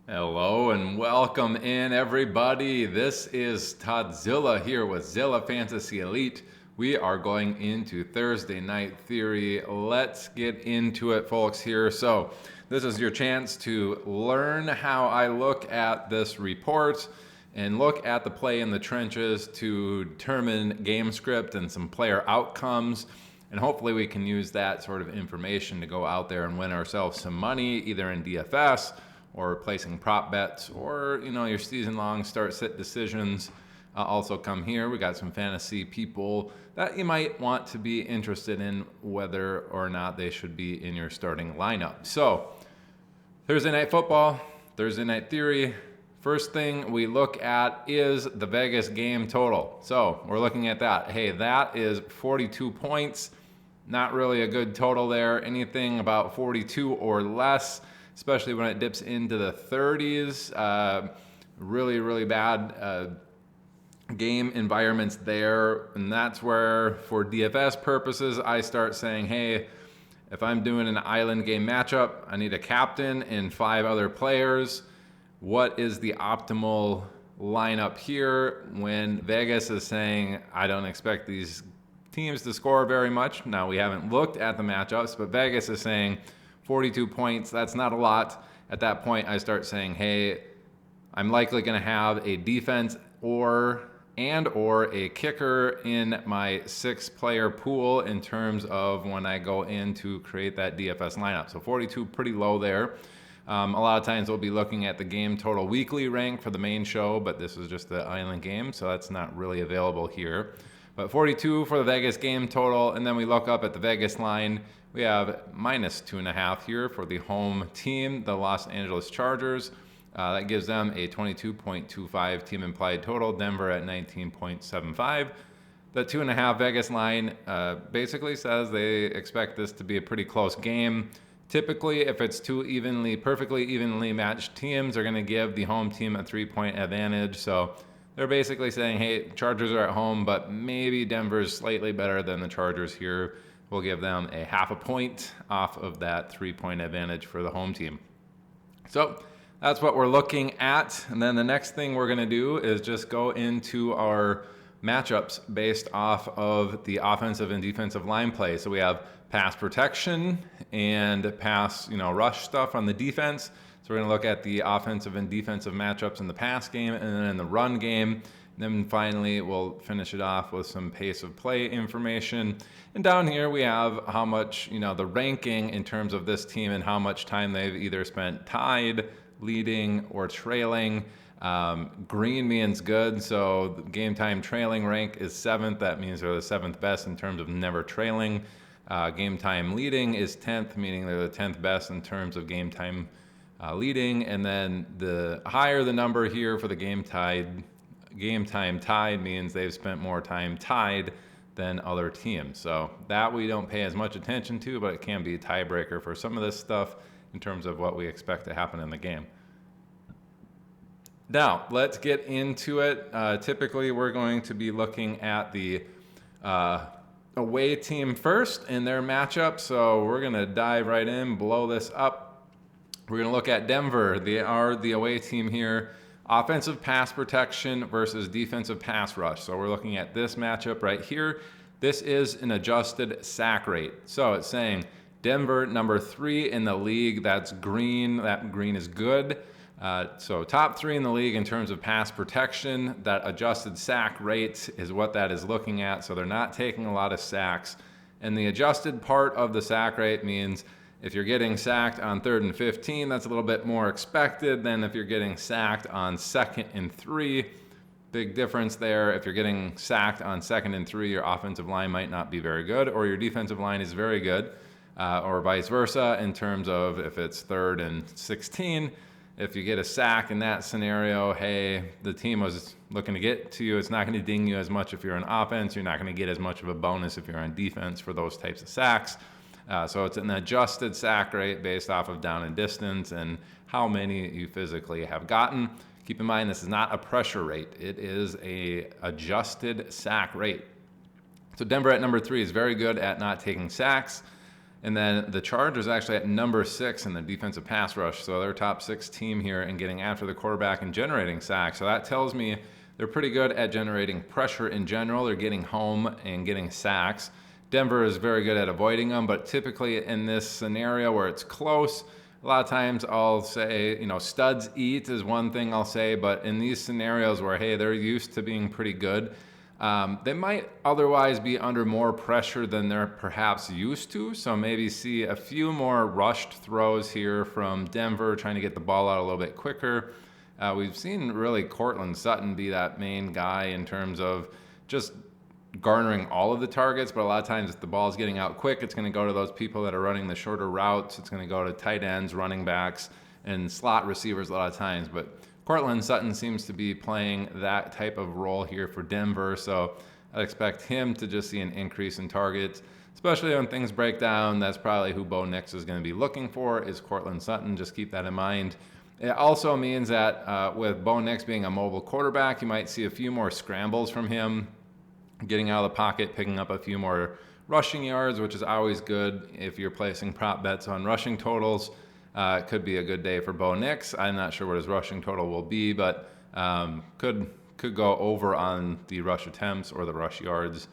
Hello and welcome in, everybody. This is Toddzilla here with Zilla Fantasy Elite. We are going into Thursday Night Theory. Let's get into it, folks, here. So this is your chance to learn how I look at this report and look at the play in the trenches to determine game script and some player outcomes. And hopefully we can use that sort of information to go out there and win ourselves some money, either in DFS or placing prop bets, or your season-long start-sit decisions also come here. We got some fantasy people that you might want to be interested in whether or not they should be in your starting lineup. So Thursday Night Football, Thursday Night Theory. First thing we look at is the Vegas game total. So we're looking at that. Hey, that is 42 points. Not really a good total there. Anything about 42 or less, especially when it dips into the 30s. Really bad game environments there. And that's where, for DFS purposes, I start saying, hey, if I'm doing an island game matchup, I need a captain and 5 other players. What is the optimal lineup here when Vegas is saying, I don't expect these teams to score very much? Now, we haven't looked at the matchups, but Vegas is saying 42 points, that's not a lot. At that point, I start saying, hey, I'm likely going to have a defense or a kicker in my 6-player pool in terms of when I go in to create that DFS lineup. So 42, pretty low there. A lot of times we'll be looking at the game total weekly rank for the main show, but this is just the island game, so that's not really available here. But 42 for the Vegas game total, and then we look up at the Vegas line. We have minus 2.5 here for the home team, the Los Angeles Chargers. That gives them a 22.25 team implied total. Denver at 19.75. The 2.5 Vegas line basically says they expect this to be a pretty close game. Typically, if it's two perfectly evenly matched teams, they're going to give the home team a 3-point advantage. So they're basically saying, hey, Chargers are at home, but maybe Denver's slightly better than the Chargers here. We'll give them a 0.5 point off of that 3-point advantage for the home team. So that's what we're looking at. And then the next thing we're going to do is just go into our matchups based off of the offensive and defensive line play. So we have pass protection and pass, rush stuff on the defense. So we're going to look at the offensive and defensive matchups in the pass game and then in the run game. And then finally, we'll finish it off with some pace of play information. And down here, we have how much, the ranking in terms of this team and how much time they've either spent tied, leading, or trailing. Green means good, so the game time trailing rank is 7th. That means they're the 7th best in terms of never trailing. Game time leading is 10th, meaning they're the 10th best in terms of game time leading. And then the higher the number here for the game time tied means they've spent more time tied than other teams. So that we don't pay as much attention to, but it can be a tiebreaker for some of this stuff in terms of what we expect to happen in the game. Now, let's get into it. Typically, we're going to be looking at the away team first in their matchup. So we're going to dive right in, blow this up. We're going to look at Denver. They are the away team here. Offensive pass protection versus defensive pass rush. So we're looking at this matchup right here. This is an adjusted sack rate. So it's saying Denver, number 3 in the league. That's green. That green is good. So top 3 in the league in terms of pass protection. That adjusted sack rate is what that is looking at. So they're not taking a lot of sacks. And the adjusted part of the sack rate means if you're getting sacked on 3rd and 15, that's a little bit more expected than if you're getting sacked on 2nd and 3. Big difference there. If you're getting sacked on 2nd and 3, your offensive line might not be very good, or your defensive line is very good, or vice versa in terms of if it's 3rd and 16. If you get a sack in that scenario, hey, the team was looking to get to you. It's not going to ding you as much if you're on offense. You're not going to get as much of a bonus if you're on defense for those types of sacks. So it's an adjusted sack rate based off of down and distance and how many you physically have gotten. Keep in mind, this is not a pressure rate. It is a adjusted sack rate. So Denver at number 3 is very good at not taking sacks. And then the Chargers actually at number 6 in the defensive pass rush. So they're top 6 team here in getting after the quarterback and generating sacks. So that tells me they're pretty good at generating pressure in general. They're getting home and getting sacks. Denver is very good at avoiding them, but typically in this scenario where it's close, a lot of times I'll say, studs eat is one thing I'll say, but in these scenarios where, hey, they're used to being pretty good, they might otherwise be under more pressure than they're perhaps used to. So maybe see a few more rushed throws here from Denver, trying to get the ball out a little bit quicker. We've seen really Cortland Sutton be that main guy in terms of just garnering all of the targets, but a lot of times if the ball is getting out quick, it's going to go to those people that are running the shorter routes. It's going to go to tight ends, running backs, and slot receivers a lot of times. But Cortland Sutton seems to be playing that type of role here for Denver, so I'd expect him to just see an increase in targets, especially when things break down. That's probably who Bo Nix is going to be looking for, is Cortland Sutton. Just keep that in mind. It also means that with Bo Nix being a mobile quarterback, you might see a few more scrambles from him, getting out of the pocket, picking up a few more rushing yards, which is always good if you're placing prop bets on rushing totals. It could be a good day for Bo Nix. I'm not sure what his rushing total will be, but could go over on the rush attempts or the rush yards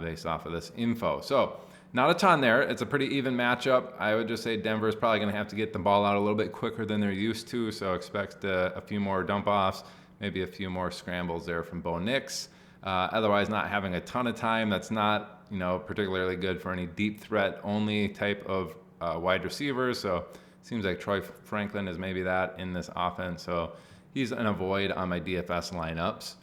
based off of this info. So not a ton there. It's a pretty even matchup. I would just say Denver is probably going to have to get the ball out a little bit quicker than they're used to, so expect a few more dump-offs, maybe a few more scrambles there from Bo Nix. Otherwise, not having a ton of time. That's not, particularly good for any deep threat only type of wide receivers. So it seems like Troy Franklin is maybe that in this offense. So he's an avoid on my DFS lineups.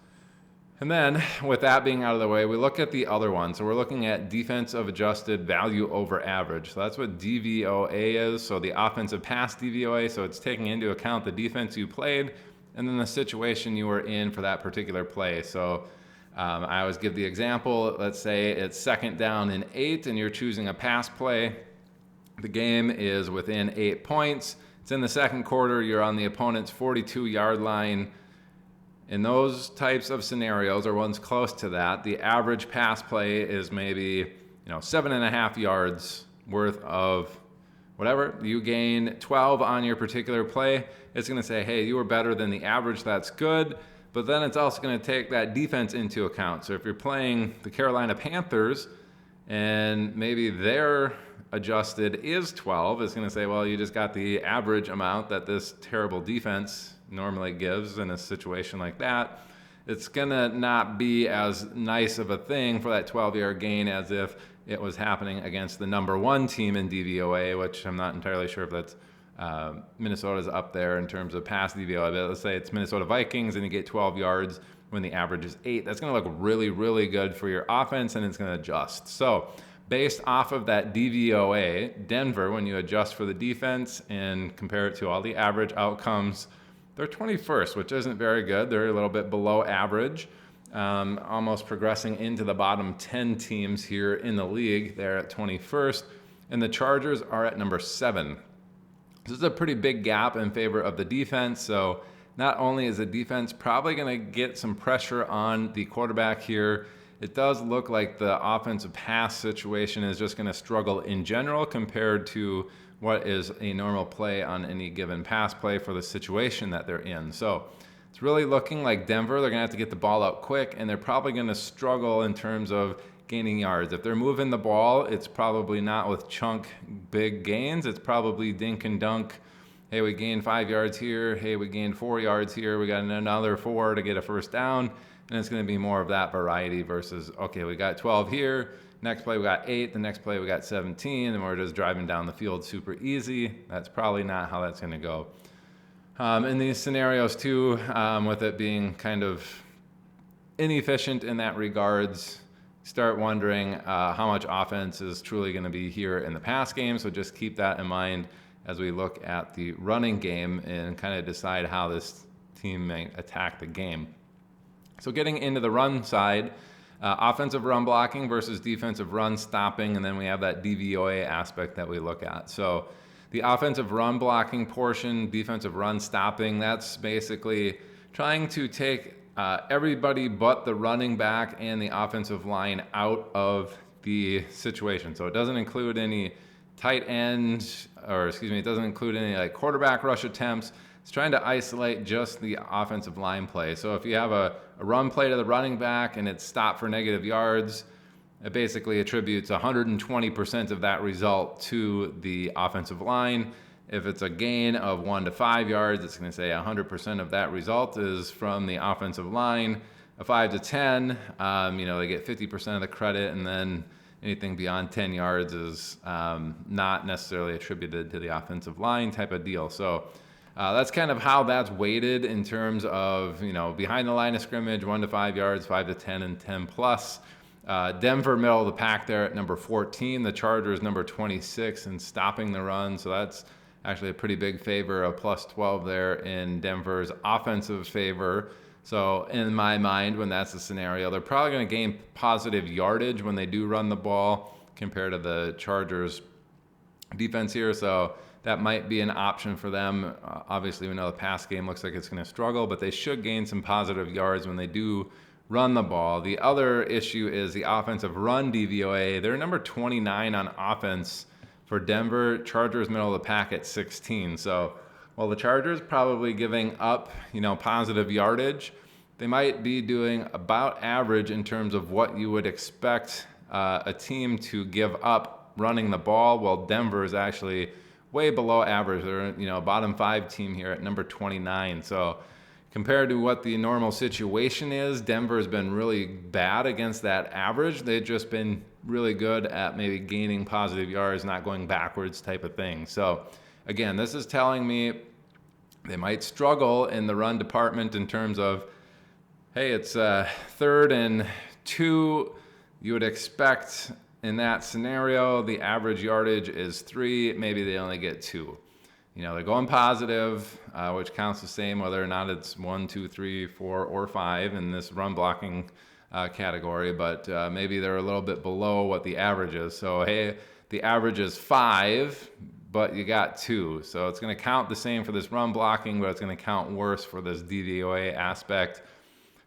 And then with that being out of the way, we look at the other one. So we're looking at defensive adjusted value over average. So that's what DVOA is. So the offensive pass DVOA. So it's taking into account the defense you played and then the situation you were in for that particular play. So I always give the example, let's say it's 2nd down and 8 and you're choosing a pass play. The game is within 8 points. It's in the second quarter. You're on the opponent's 42-yard line. In those types of scenarios, or ones close to that, the average pass play is maybe 7.5 yards worth of whatever. You gain 12 on your particular play. It's going to say, hey, you were better than the average. That's good. But then it's also going to take that defense into account. So if you're playing the Carolina Panthers and maybe their adjusted is 12, it's going to say, well, you just got the average amount that this terrible defense normally gives in a situation like that. It's going to not be as nice of a thing for that 12-yard gain as if it was happening against the number 1 team in DVOA, which I'm not entirely sure if that's Minnesota's up there in terms of pass DVOA, but let's say it's Minnesota Vikings and you get 12 yards when the average is 8. That's going to look really, really good for your offense, and it's going to adjust. So based off of that DVOA, Denver, when you adjust for the defense and compare it to all the average outcomes, they're 21st, which isn't very good. They're a little bit below average, almost progressing into the bottom 10 teams here in the league. They're at 21st, and the Chargers are at number 7. This is a pretty big gap in favor of the defense. So not only is the defense probably going to get some pressure on the quarterback here, it does look like the offensive pass situation is just going to struggle in general compared to what is a normal play on any given pass play for the situation that they're in. So it's really looking like Denver, they're going to have to get the ball out quick, and they're probably going to struggle in terms of gaining yards. If they're moving the ball, it's probably not with chunk big gains. It's probably dink and dunk. Hey, we gained 5 yards here. Hey, we gained 4 yards here. We got another 4 to get a first down. And it's going to be more of that variety versus, okay, we got 12 here. Next play, we got 8. The next play, we got 17. And we're just driving down the field super easy. That's probably not how that's going to go. In these scenarios, too, with it being kind of inefficient in that regards, start wondering how much offense is truly going to be here in the pass game. So just keep that in mind as we look at the running game and kind of decide how this team may attack the game. So getting into the run side, offensive run blocking versus defensive run stopping, and then we have that DVOA aspect that we look at. So the offensive run blocking portion, defensive run stopping, that's basically trying to take everybody but the running back and the offensive line out of the situation. So it doesn't include any tight end, or excuse me, it doesn't include any like quarterback rush attempts. It's trying to isolate just the offensive line play. So if you have a run play to the running back and it's stopped for negative yards, it basically attributes 120% of that result to the offensive line. If it's a gain of 1 to 5 yards, it's going to say 100% of that result is from the offensive line. A 5 to 10, they get 50% of the credit, and then anything beyond 10 yards is not necessarily attributed to the offensive line type of deal. So that's kind of how that's weighted in terms of, behind the line of scrimmage, 1 to 5 yards, 5 to 10, and 10 plus. Denver, middle of the pack there at number 14. The Chargers, number 26, in stopping the run. So that's actually a pretty big favor, a plus 12 there in Denver's offensive favor. So in my mind, when that's the scenario, they're probably going to gain positive yardage when they do run the ball compared to the Chargers defense here. So that might be an option for them. Obviously, we know the pass game looks like it's going to struggle, but they should gain some positive yards when they do run the ball. The other issue is the offensive run DVOA. They're number 29 on offense for Denver. Chargers middle of the pack at 16. So while the Chargers probably giving up, positive yardage, they might be doing about average in terms of what you would expect a team to give up running the ball, while Denver is actually way below average. They're, bottom 5 team here at number 29. So compared to what the normal situation is, Denver has been really bad against that average. They've just been really good at maybe gaining positive yards, not going backwards type of thing. So again, this is telling me they might struggle in the run department in terms of, hey, it's 3rd and 2. You would expect in that scenario, the average yardage is 3. Maybe they only get 2. They're going positive, which counts the same whether or not it's 1, 2, 3, 4, or 5 in this run blocking category, but maybe they're a little bit below what the average is. So, hey, the average is 5, but you got 2. So it's going to count the same for this run blocking, but it's going to count worse for this DVOA aspect.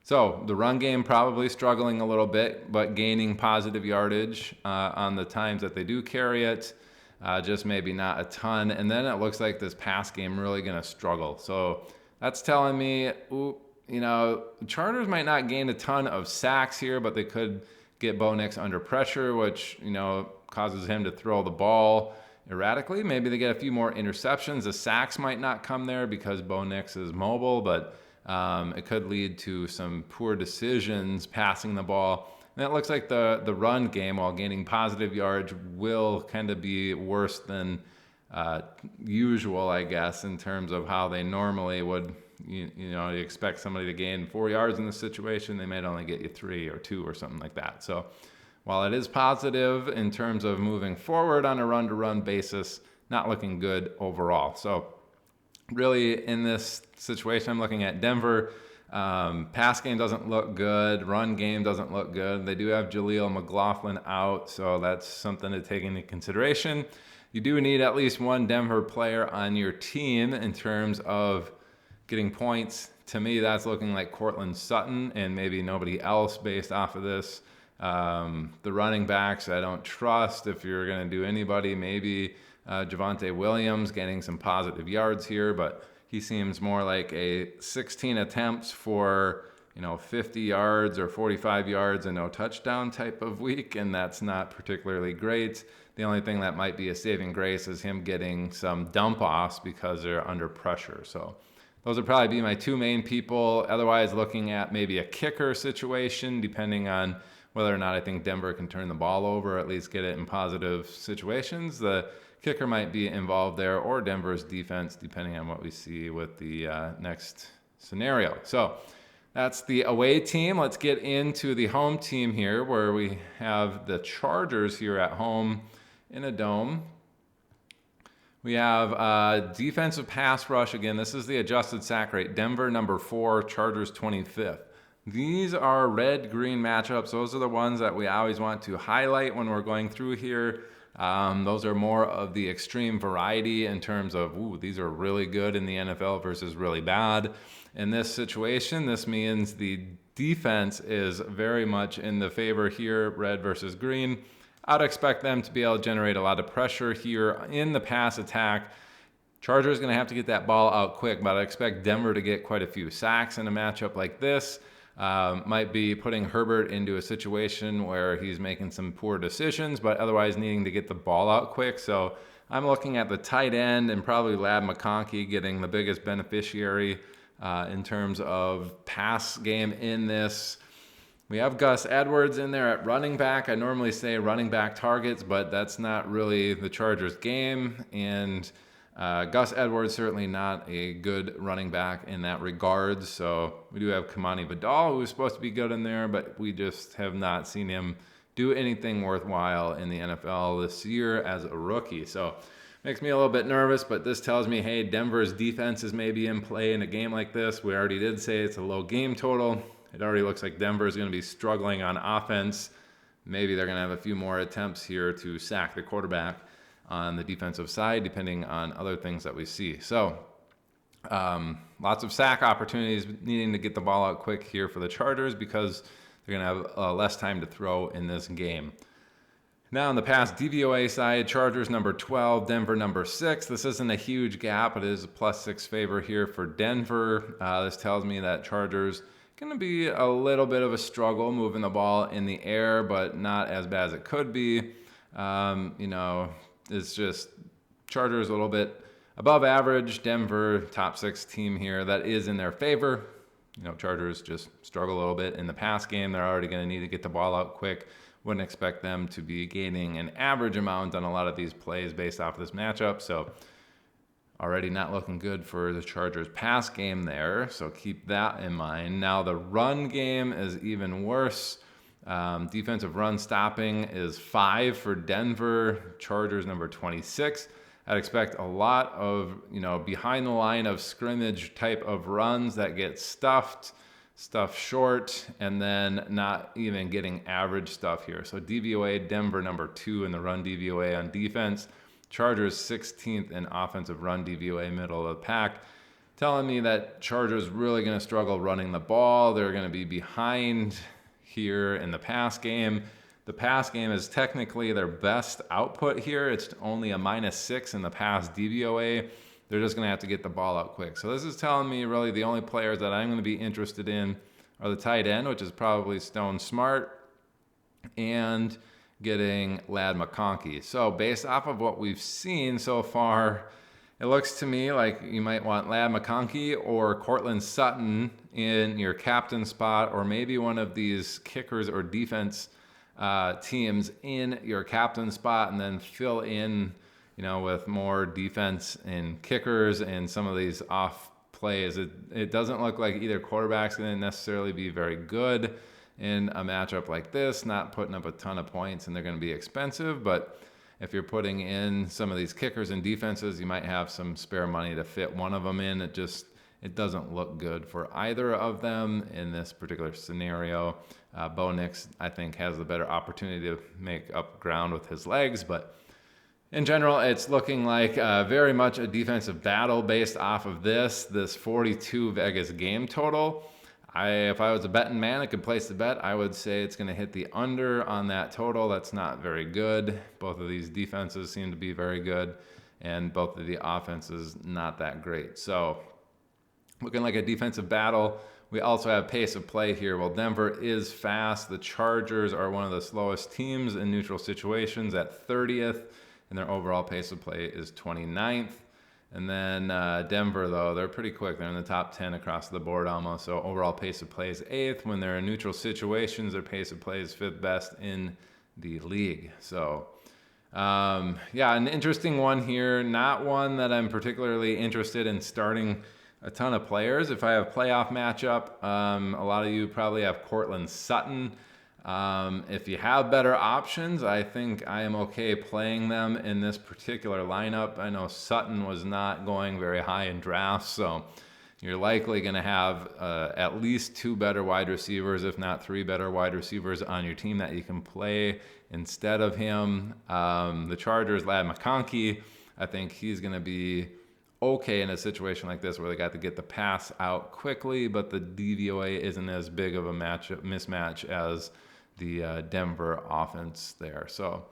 So the run game probably struggling a little bit, but gaining positive yardage on the times that they do carry it. Just maybe not a ton. And then it looks like this pass game really going to struggle. So that's telling me, the Chargers might not gain a ton of sacks here, but they could get Bo Nix under pressure, which, causes him to throw the ball erratically. Maybe they get a few more interceptions. The sacks might not come there because Bo Nix is mobile, but it could lead to some poor decisions passing the ball. And it looks like the run game, while gaining positive yards, will kind of be worse than usual, I guess, in terms of how they normally would. You expect somebody to gain 4 yards in this situation, they might only get you 3 or 2 or something like that. So while it is positive in terms of moving forward on a run-to-run basis, not looking good overall. So really, in this situation, I'm looking at Denver. Pass game doesn't look good. Run game doesn't look good. They do have Jaleel McLaughlin out, so that's something to take into consideration. You do need at least one Denver player on your team in terms of getting points. To me, that's looking like Cortland Sutton and maybe nobody else based off of this. The running backs, I don't trust. If you're going to do anybody, maybe Javonte Williams getting some positive yards here, but he seems more like a 16 attempts for 50 yards or 45 yards and no touchdown type of week, and that's not particularly great. The only thing that might be a saving grace is him getting some dump-offs because they're under pressure. So those would probably be my 2 main people. Otherwise, looking at maybe a kicker situation, depending on whether or not I think Denver can turn the ball over, or at least get it in positive situations. The kicker might be involved there, or Denver's defense, depending on what we see with the next scenario. So that's the away team. Let's get into the home team here, where we have the Chargers here at home in a dome. We have defensive pass rush. Again, this is the adjusted sack rate. Denver number 4, Chargers 25th. These are red-green matchups. Those are the ones that we always want to highlight when we're going through here. Those are more of the extreme variety in terms of, these are really good in the NFL versus really bad. In this situation, this means the defense is very much in the favor here, red versus green. I'd expect them to be able to generate a lot of pressure here in the pass attack. Chargers going to have to get that ball out quick, but I expect Denver to get quite a few sacks in a matchup like this. Might be putting Herbert into a situation where he's making some poor decisions, but otherwise needing to get the ball out quick. So I'm looking at the tight end and probably Ladd McConkey getting the biggest beneficiary in terms of pass game in this. We have Gus Edwards in there at running back. I normally say running back targets, but that's not really the Chargers game. And Gus Edwards certainly not a good running back in that regard. So we do have Kamani Vidal, who's supposed to be good in there, but we just have not seen him do anything worthwhile in the NFL this year as a rookie. So makes me a little bit nervous, but this tells me, hey, Denver's defense is maybe in play in a game like this. We already did say it's a low game total. It already looks like Denver is going to be struggling on offense. Maybe they're going to have a few more attempts here to sack the quarterback on the defensive side, depending on other things that we see. So lots of sack opportunities, needing to get the ball out quick here for the Chargers because they're going to have less time to throw in this game. Now on the pass DVOA side, Chargers number 12, Denver number 6. This isn't a huge gap. It is a +6 favor here for Denver. This tells me that Chargers going to be a little bit of a struggle moving the ball in the air, but not as bad as it could be. It's just Chargers a little bit above average. Denver, top 6 team here. That is in their favor. Chargers just struggle a little bit in the pass game. They're already going to need to get the ball out quick. Wouldn't expect them to be gaining an average amount on a lot of these plays based off of this matchup. So already not looking good for the Chargers pass game there. So keep that in mind. Now the run game is even worse. Defensive run stopping is 5 for Denver. Chargers number 26. I'd expect a lot of, behind the line of scrimmage type of runs that get stuffed short, and then not even getting average stuff here. So DVOA, Denver number 2 in the run DVOA on defense. Chargers 16th in offensive run DVOA, middle of the pack. Telling me that Chargers really going to struggle running the ball. They're going to be behind here in the pass game. The pass game is technically their best output here. It's only a -6 in the pass DVOA. They're just going to have to get the ball out quick. So this is telling me really the only players that I'm going to be interested in are the tight end, which is probably Stone Smart, and getting Ladd McConkey. So based off of what we've seen so far, it looks to me like you might want Ladd McConkey or Cortland Sutton in your captain spot, or maybe one of these kickers or defense teams in your captain spot, and then fill in with more defense and kickers and some of these off plays. It doesn't look like either quarterback's going to necessarily be very good in a matchup like this, not putting up a ton of points, and they're going to be expensive. But if you're putting in some of these kickers and defenses, you might have some spare money to fit one of them in. It doesn't look good for either of them in this particular scenario. Bo Nix, I think, has the better opportunity to make up ground with his legs, but in general, it's looking like very much a defensive battle based off of this 42 Vegas game total. If I was a betting man, I could place the bet. I would say it's going to hit the under on that total. That's not very good. Both of these defenses seem to be very good, and both of the offenses not that great. So looking like a defensive battle. We also have pace of play here. Well, Denver is fast. The Chargers are one of the slowest teams in neutral situations at 30th. And their overall pace of play is 29th. And then Denver, though, they're pretty quick. They're in the top 10 across the board almost. So overall pace of play is 8th. When they're in neutral situations, their pace of play is 5th best in the league. So, an interesting one here. Not one that I'm particularly interested in starting a ton of players. If I have playoff matchup, a lot of you probably have Cortland Sutton. If you have better options, I think I am okay playing them in this particular lineup. I know Sutton was not going very high in drafts, so you're likely going to have at least 2 better wide receivers, if not 3 better wide receivers on your team that you can play instead of him. The Chargers, Ladd McConkey, I think he's going to be okay in a situation like this where they got to get the pass out quickly, but the DVOA isn't as big of a mismatch as the Denver offense there. So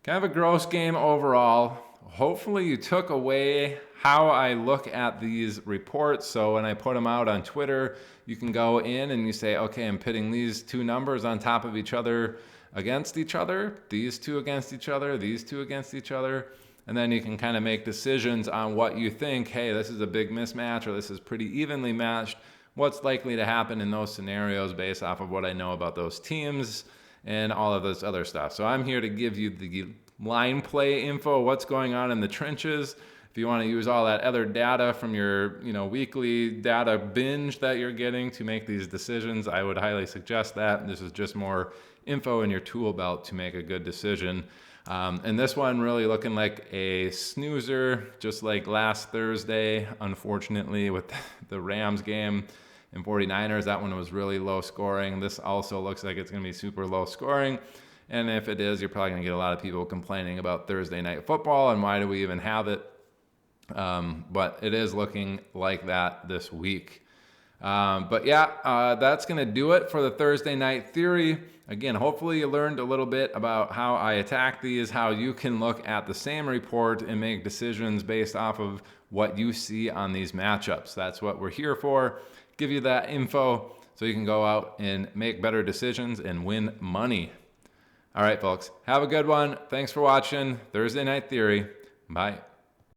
kind of a gross game overall. Hopefully you took away how I look at these reports. So when I put them out on Twitter, you can go in and you say, okay, I'm pitting these two numbers on top of each other against each other, these two against each other, these two against each other. And then you can kind of make decisions on what you think, hey, this is a big mismatch or this is pretty evenly matched. What's likely to happen in those scenarios based off of what I know about those teams and all of this other stuff. So I'm here to give you the line play info, what's going on in the trenches. If you want to use all that other data from your weekly data binge that you're getting to make these decisions, I would highly suggest that. This is just more info in your tool belt to make a good decision. And this one really looking like a snoozer, just like last Thursday, unfortunately, with the Rams game and 49ers. That one was really low scoring. This also looks like it's going to be super low scoring. And if it is, you're probably going to get a lot of people complaining about Thursday night football and why do we even have it. But it is looking like that this week. But yeah, that's going to do it for the Thursday night theory. Again, hopefully you learned a little bit about how I attack these, how you can look at the same report and make decisions based off of what you see on these matchups. That's what we're here for. Give you that info so you can go out and make better decisions and win money. All right, folks, have a good one. Thanks for watching Thursday Night Theory. Bye.